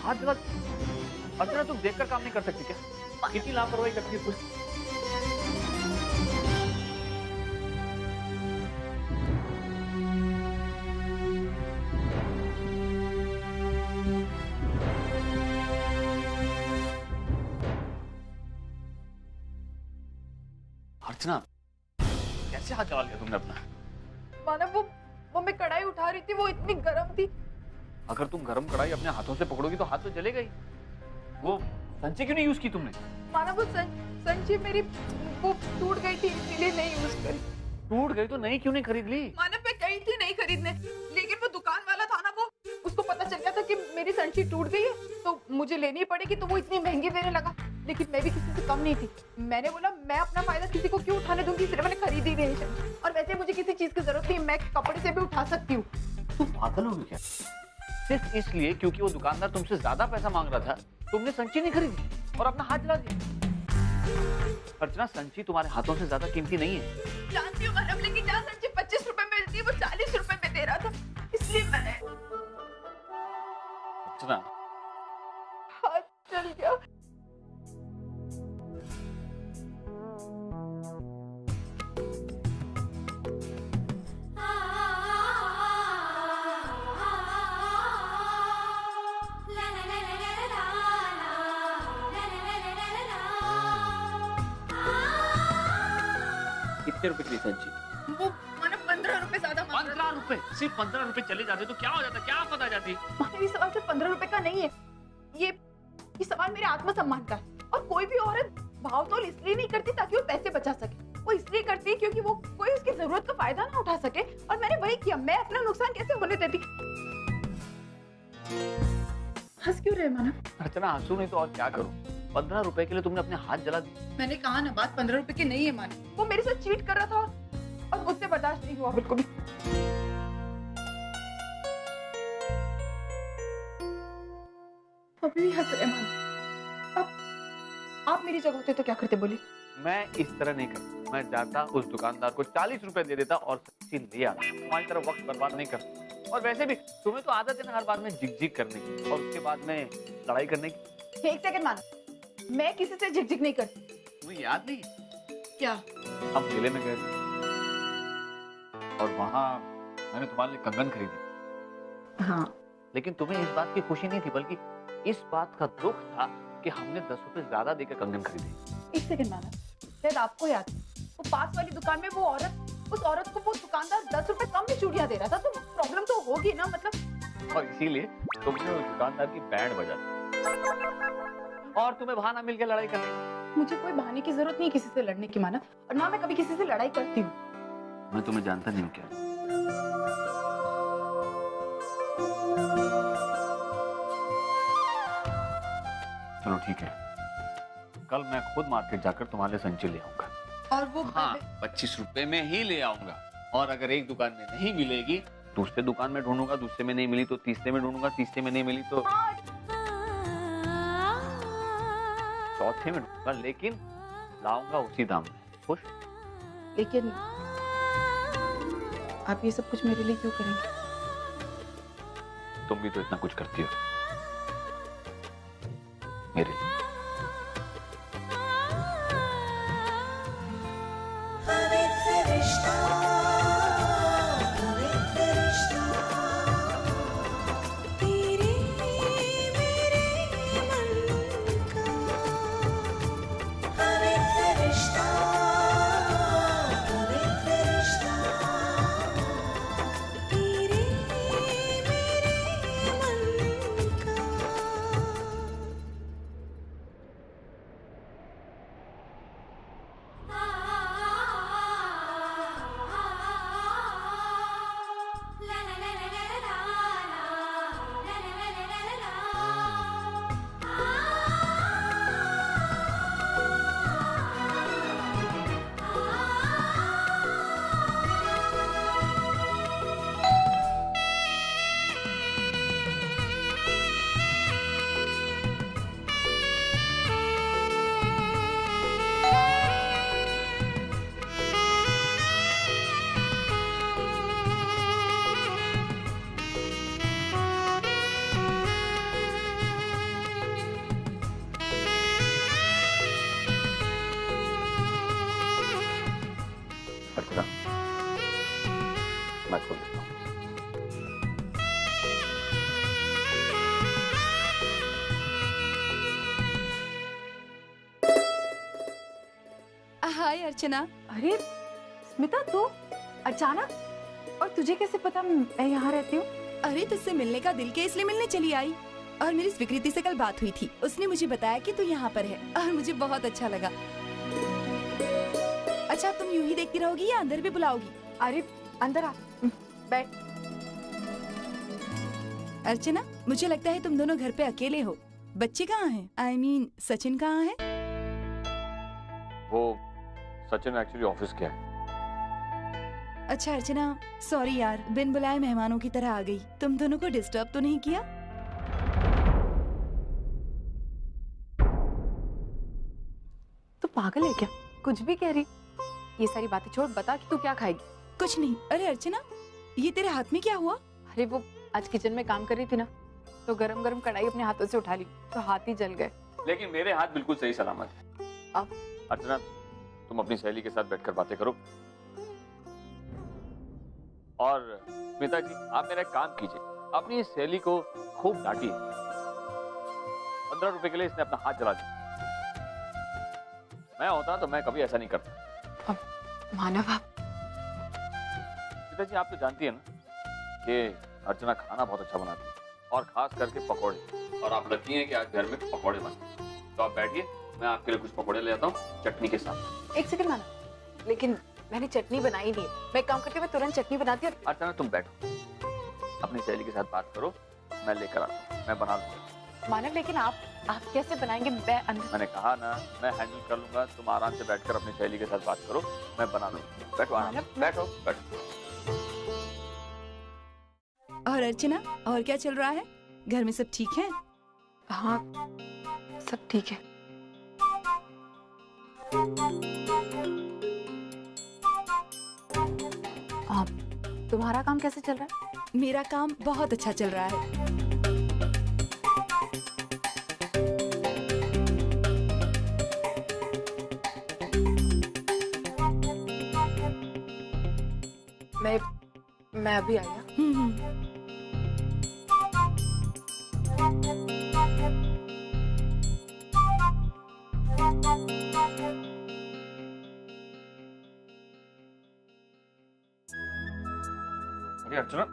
हाथ जला। अर्चना तुम देखकर काम नहीं कर सकती क्या? कितनी लापरवाही करती है तू। अर्चना कैसे हाथ जला लिया तुमने अपना? मानव वो मैं कढ़ाई उठा रही थी, वो इतनी गर्म थी। अगर तुम गरम कढ़ाई अपने हाथों से पकड़ोगी तो हाथ तो जलेगा ही। वो संची क्यों नहीं यूज की तुमने? मानव वो संची मेरी वो टूट गई थी, इसीलिए नहीं यूज करी। टूट गई तो नई क्यों नहीं खरीद ली? मानव मैं गई थी नहीं खरीदने, लेकिन वो दुकान वाला था ना, वो उसको पता चल गया था कि मेरी संची टूट गई है तो मुझे लेनी पड़ेगी, तो वो इतनी महंगी देने लगा। लेकिन मैं भी किसी से कम नहीं थी। मैंने बोला मैं अपना फायदा किसी को क्यों उठाने दूंगी, इसलिए मैंने खरीदी नहीं संची। और वैसे मुझे किसी चीज की जरूरत नहीं, मैं कपड़े से भी उठा सकती हूँ। तुम पागल हो गई क्या? सिर्फ इसलिए क्योंकि वो दुकानदार तुमसे ज्यादा पैसा मांग रहा था तुमने संची नहीं खरीदी और अपना हाथ जला दिया। अर्चना संची तुम्हारे हाथों से ज्यादा कीमती नहीं है। जानती हूँ मैडम, लेकिन जहाँ संची 25 रुपए में मिलती है वो 40 रुपए में दे रहा था, इसलिए मैंने अर्चना हाथ जल गया। कितने रुपए की संची? वो मानो 15 रुपए ज्यादा मांग रहा 15 रुपए? सिर्फ 15 रुपए चले जाते तो क्या हो जाता, क्या आफत आ जाती? था। मानो ये सवाल सिर्फ 15 रुपए का नहीं है, ये सवाल मेरे आत्मसम्मान का है। और कोई भी औरत भावतोल इसलिए नहीं करती ताकि वो पैसे बचा सके, वो इसलिए करती है क्योंकि वो कोई उसकी जरूरत का फायदा ना उठा सके। और मैंने वही किया, मैं अपना नुकसान कैसे होने देती। हंस क्यों रहे मानव? अर्चना हंसू नहीं तो और क्या करूं? 15 रुपए के लिए तुमने अपने हाथ जला दिए। मैंने कहा ना, बात 15 रुपए की नहीं है मानव। वो मेरे साथ चीट कर रहा था और मुझसे बर्दाश्त नहीं हुआ बिल्कुल भी। अभी भी हंस रहे मानव। अब आप मेरी जगह होते तो क्या करते, बोली? मैं इस तरह नहीं करता। मैं जाता उस दुकानदार को 40 रुपए दे देता और संची ले आता। तुम्हारी तरह वक्त बर्बाद नहीं करता। और वैसे भी तुम्हें तो आदत है ना हर बार में झिक-झिक करने की और उसके बाद में लड़ाई करने की। एक सेकंड मानव, मैं किसी से झिक-झिक नहीं करती। तुम्हें याद नहीं? क्या? हम मेले में गए थे और वहां मैंने तुम्हारे लिए कंगन खरीदी। हाँ, लेकिन तुम्हें इस बात की खुशी नहीं थी, बल्कि इस बात का दुख था कि हमने 10 रुपए ज्यादा देकर कंगन खरीदी। एक सेकंड मानव, शायद आपको याद है, वो पास वाली दुकान में उस औरत को वो दुकानदार 10 रुपए कम में चूड़ियां दे रहा था, तो प्रॉब्लम तो होगी ना, मतलब। और इसीलिए तुमने उस दुकानदार की बैंड बजा दी और तुम्हें बहाना मिल गया लड़ाई करने का। मुझे कोई बहाने की जरूरत नहीं किसी से लड़ने की मानव, और ना मैं कभी किसी से लड़ाई करती हूँ। मैं तुम्हें जानता नहीं हूँ क्या? चलो ठीक है, कल मैं खुद मार्केट जाकर तुम्हारे लिए संची ले आऊंगा। और वो हाँ, 25 रुपए में ही ले आऊंगा। और अगर एक दुकान में नहीं मिलेगी, दूसरे दुकान में ढूंढूंगा, दूसरे में नहीं मिली तो तीसरे में ढूंढूंगा, तीसरे में नहीं मिली तो चौथे में ढूंढूंगा, लेकिन लाऊंगा उसी दाम में। खुश? लेकिन आप ये सब कुछ मेरे लिए क्यों करेंगे? तुम भी तो इतना कुछ करती हो मेरे लिए। मैं खोल देता हूँ। हाय अर्चना। अरे स्मिता, तू अचानक? और तुझे कैसे पता मैं यहाँ रहती हूँ? अरे तुझसे मिलने का दिल के इसलिए मिलने चली आई। और मेरी स्वीकृति से कल बात हुई थी, उसने मुझे बताया कि तू यहाँ पर है और मुझे बहुत अच्छा लगा। अच्छा, तुम यूं ही देखती रहोगी या अंदर भी बुलाओगी? अरे अंदर आ, बैठ। अर्चना, मुझे लगता है तुम दोनों घर पे अकेले हो। बच्चे कहाँ हैं? I mean, सचिन कहाँ है? वो सचिन एक्चुअली ऑफिस गया है। अच्छा अर्चना, सॉरी यार, बिन बुलाए मेहमानों की तरह आ गई। तुम दोनों को डिस्टर्ब तो नहीं किया? तू पागल है क्या? कुछ भी कह रही। ये सारी बातें छोड़, बता कि तू क्या खाएगी। कुछ नहीं। अरे अर्चना, ये तेरे हाथ में क्या हुआ? अरे वो आज किचन में काम कर रही थी ना, तो गरम गरम कढ़ाई अपने हाथों से उठा ली तो हाथ ही जल गए। लेकिन मेरे हाथ बिल्कुल सही सलामत है। अब अर्चना, तुम अपनी सहेली के साथ बैठकर बातें करो। और स्मिता जी, आप मेरा एक काम कीजिए, अपनी सहेली को खूब डांटिए। 15 रुपए के लिए इसने अपना हाथ जला दिया। मैं होता तो मैं कभी ऐसा नहीं करता। मानव, आप स्मिता जी, आप तो जानती है ना कि अर्चना खाना बहुत अच्छा बनाती है, और खास करके पकौड़े। और आप लकी हैं कि आज घर में पकौड़े बने। तो आप बैठिए, मैं आपके लिए कुछ पकौड़े ले आता हूँ चटनी के साथ। एक सेकंड मानव, लेकिन मैंने चटनी बनाई नहीं है। मैं काम करती हूँ, मैं तुरंत चटनी बनाती हूँ। अर्चना, तुम बैठो, अपनी सहेली के साथ बात करो, मैं लेकर आता हूँ, मैं बना लूंगा। मानव, लेकिन आप कैसे बनाएंगे? मैं अंदर। मैंने कहा ना, मैं हैंडल कर लूंगा। तुम आराम से बैठकर अपनी सहेली के साथ बात करो, मैं बना लूंगा। बैठो आराम से, बैठो बैठो। और अर्चना, और क्या चल रहा है? घर में सब ठीक है? हाँ, सब ठीक है। आप, तुम्हारा काम कैसे चल रहा है? मेरा काम बहुत अच्छा चल रहा है। मैं अभी आई हूँ। अरे अर्चना,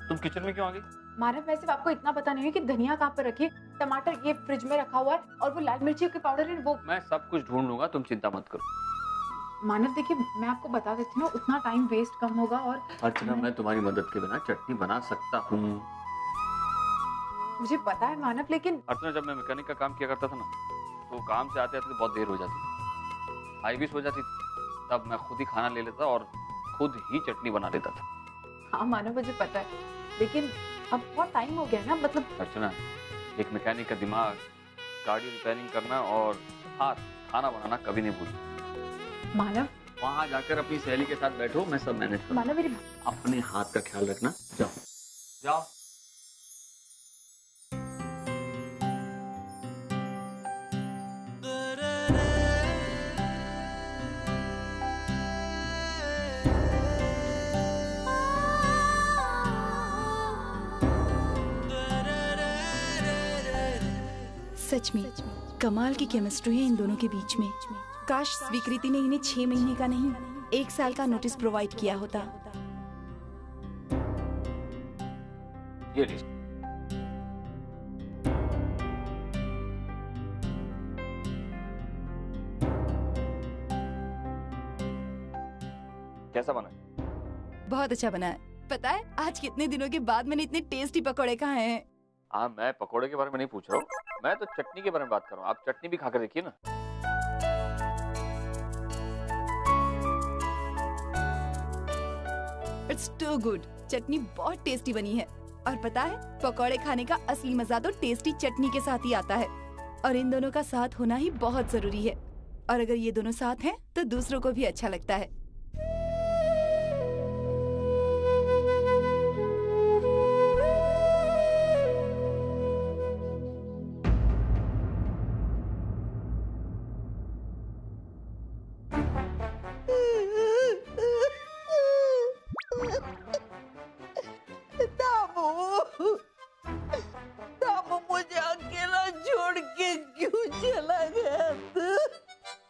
तुम किचन में क्यों आ गई? मानव, वैसे आपको इतना पता नहीं है कि धनिया कहाँ पर रखी है, टमाटर ये फ्रिज में रखा हुआ है, और वो लाल मिर्ची के पाउडर है वो। मैं सब कुछ ढूंढ लूंगा, तुम चिंता मत करो। मानव देखिए, मैं आपको बता देती हूँ, उतना टाइम वेस्ट कम होगा। और अर्चना, मैं तुम्हारी मदद के बिना चटनी बना सकता हूँ। मुझे पता है मानव, लेकिन अर्चना, जब मैं मैकेनिक का काम किया करता था ना, तो काम से आते आते बहुत देर हो जाती थी, आई भी सो जाती थी। तब मैं खुद ही खाना ले लेता और खुद ही चटनी बना लेता था। हाँ मानव, मुझे पता है, लेकिन अब बहुत टाइम हो गया ना। मतलब अर्चना, एक मैकेनिक का दिमाग गाड़ी रिपेयरिंग करना और हाथ खाना बनाना कभी नहीं भूलता। मानव, वहां जाकर अपनी सहेली के साथ बैठो, मैं सब मैनेज करूँ। मानव मेरी अपने हाथ का ख्याल रखना। जाओ जाओ। सच में कमाल की केमिस्ट्री है इन दोनों के बीच में। काश स्वीकृति ने इन्हें 6 महीने का नहीं 1 साल का नोटिस प्रोवाइड किया होता। ये लीजिए। कैसा बना? बहुत अच्छा बना है। पता है आज कितने दिनों के बाद मैंने इतने टेस्टी पकौड़े खाए हैं। हाँ, मैं पकोड़े के बारे में नहीं पूछ रहा हूँ, मैं तो चटनी के बारे में बात कर रहा हूँ। आप चटनी भी खाकर देखिए ना। It's to good. चटनी बहुत टेस्टी बनी है। और पता है पकौड़े खाने का असली मजा तो टेस्टी चटनी के साथ ही आता है। और इन दोनों का साथ होना ही बहुत जरूरी है। और अगर ये दोनों साथ हैं तो दूसरों को भी अच्छा लगता है।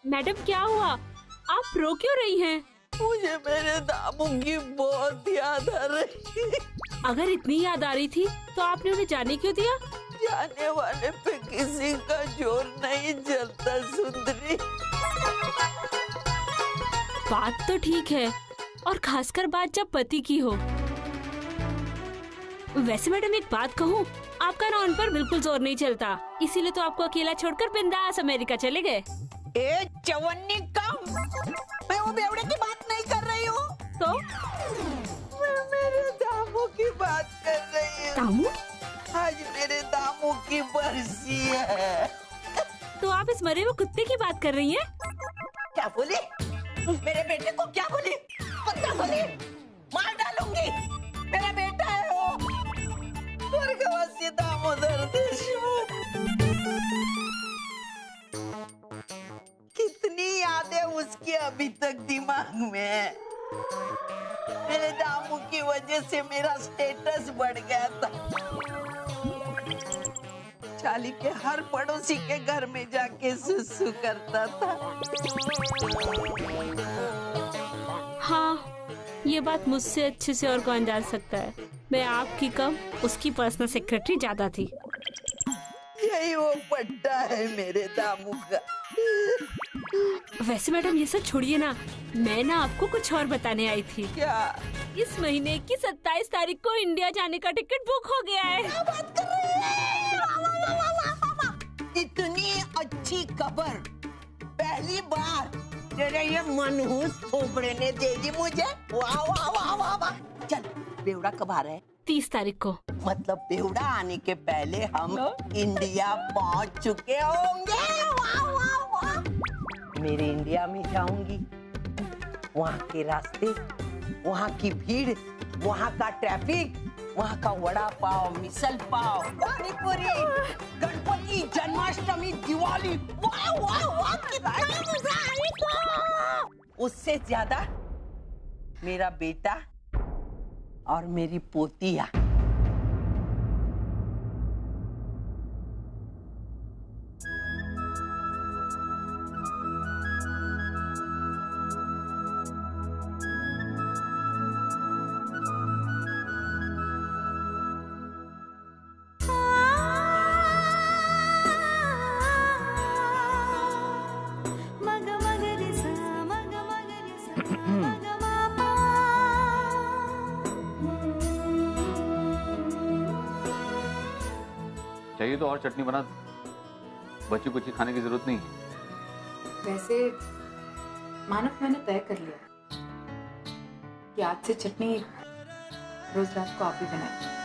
मैडम क्या हुआ? आप रो क्यों रही हैं? मुझे मेरे दामू की बहुत याद आ रही। अगर इतनी याद आ रही थी तो आपने उन्हें जाने क्यों दिया? जाने वाले पे किसी का जोर नहीं चलता सुंदरी। बात तो ठीक है, और खासकर बात जब पति की हो। वैसे मैडम एक बात कहूँ, आपका ना उन पर बिल्कुल जोर नहीं चलता, इसीलिए तो आपको अकेला छोड़कर बिंदास अमेरिका चले गए। ए चवन्नी कम, मैं वो बेवड़े की बात नहीं कर रही हूँ। तो मैं मेरे दामू की बात कर रही हूँ। तामू? आज मेरे दामू की बरसी है। तो आप इस मरे हुए कुत्ते की बात कर रही हैं? क्या बोली? मेरे बेटे को क्या बोली? कुत्ता बोली? मार डालूंगी। मेरा बेटा है वो। स्वर्गवासी दामोदर देशमुख। कितनी यादें उसकी अभी तक दिमाग में है। मेरे दामू की वजह से मेरा स्टेटस बढ़ गया था। चाली के हर पड़ोसी के घर में जाके सुसु करता था। हाँ, ये बात मुझसे अच्छे से और कौन जान सकता है। मैं आपकी कम उसकी पर्सनल सेक्रेटरी ज्यादा थी। यही वो पट्टा है मेरे दामू का। वैसे मैडम ये सब छोड़िए ना, मैं ना आपको कुछ और बताने आई थी। क्या? इस महीने की 27 तारीख को इंडिया जाने का टिकट बुक हो गया है। क्या बात कर रही है? वाह, वाह, वाह, वाह, वाह। इतनी अच्छी खबर पहली बार तेरे ये मनहूस थोपड़े ने दे दी मुझे। वाह वाह वाह वाह वाह। चल, बेवड़ा कब आ रहा है? 30 तारीख को। मतलब बेवड़ा आने के पहले हम इंडिया पहुंच चुके होंगे। वाह वाह वाह। मेरे इंडिया में जाऊंगी, वहाँ के रास्ते, वहाँ की भीड़, वहाँ का ट्रैफिक, वहाँ का वड़ा पाव, मिसल पाव, पानी पूरी, गणपति, जन्माष्टमी, दिवाली, वाह वाह वाह, कितना मजा आएगा। उससे ज्यादा मेरा बेटा और मेरी पोतिया। चाहिए तो और चटनी बना दो, बची कुछ खाने की जरूरत नहीं है। वैसे मानव, मैंने तय कर लिया कि आज से चटनी रोज रात को आप ही बनाएं।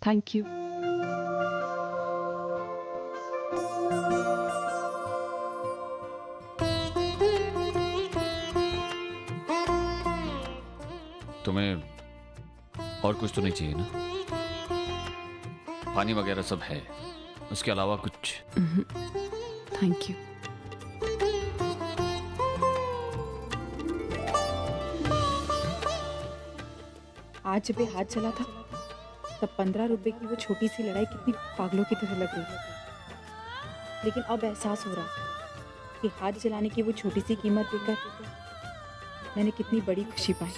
Thank you. तुम्हें और कुछ तो नहीं चाहिए ना? पानी वगैरह सब है, उसके अलावा कुछ? Thank you. आज जब ये हाथ चला था तब 15 रुपए की वो छोटी सी लड़ाई कितनी पागलों की तरह लग रही थी, लेकिन अब एहसास हो रहा है कि हाथ जलाने की वो छोटी सी कीमत देकर मैंने कितनी बड़ी खुशी पाई।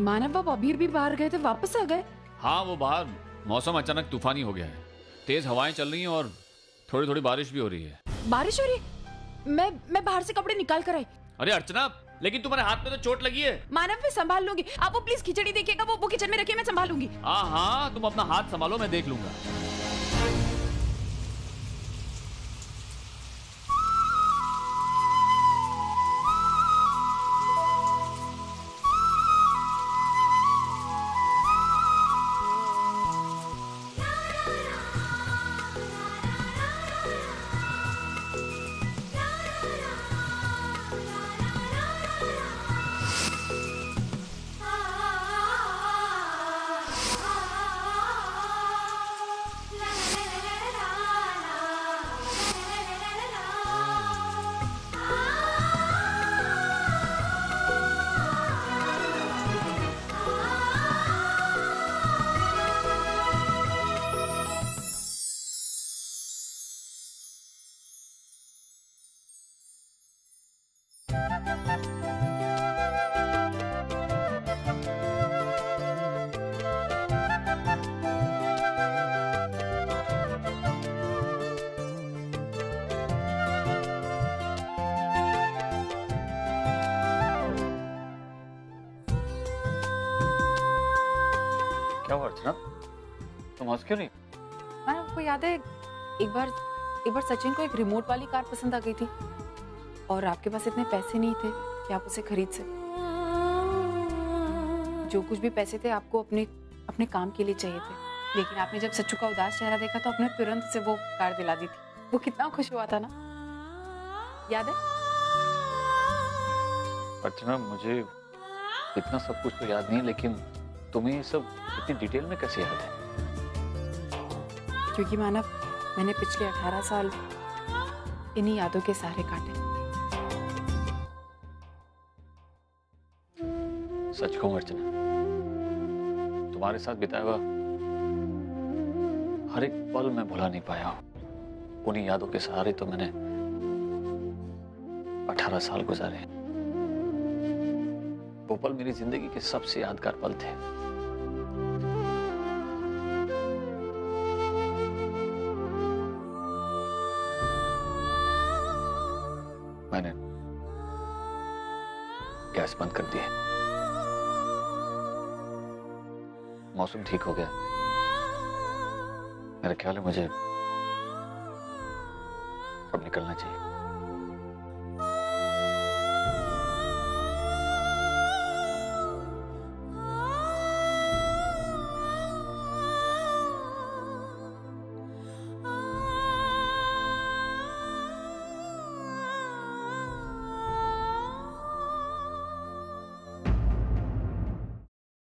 मानव बाबा अबीर भी बाहर गए थे, वापस आ गए? हाँ, वो बाहर मौसम अचानक तूफानी हो गया है, तेज हवाएं चल रही हैं और थोड़ी थोड़ी बारिश भी हो रही है। बारिश हो रही है? मैं बाहर से कपड़े निकाल कर आई। अरे अर्चना, लेकिन तुम्हारे हाथ में तो चोट लगी है। मानव मैं संभाल लूंगी, आप वो प्लीज खिचड़ी देखिएगा, वो किचन में रखिए, मैं संभाल लूंगी। हाँ हाँ, तुम अपना हाथ संभालो, मैं देख लूंगा। क्या हुआ अर्चना, तुम हंस क्यों रही? आपको याद है एक बार सचिन को एक रिमोट वाली कार पसंद आ गई थी और आपके पास इतने पैसे नहीं थे कि आप उसे खरीद सके। जो कुछ भी पैसे थे आपको अपने काम के लिए चाहिए थे, लेकिन आपने जब सच्चू का उदास चेहरा देखा तो आपने तुरंत से वो कार दिला दी थी। वो कितना खुश हुआ था ना, याद है? अर्चना, मुझे इतना सब कुछ तो याद नहीं, लेकिन तुम्हें ये सब इतनी डिटेल में कैसे याद है? क्योंकि मानव, मैंने पिछले 18 साल इन्हीं यादों के सहारे काटे। सच कहूं अर्चना, तुम्हारे साथ बिताया हुआ हर एक पल मैं भुला नहीं पाया हूं। उन्हीं यादों के सहारे तो मैंने 18 साल गुजारे। वो पल मेरी जिंदगी के सबसे यादगार पल थे। मैंने गैस बंद कर दिया, मौसम ठीक हो गया। मेरा ख्याल है मुझे अब निकलना चाहिए।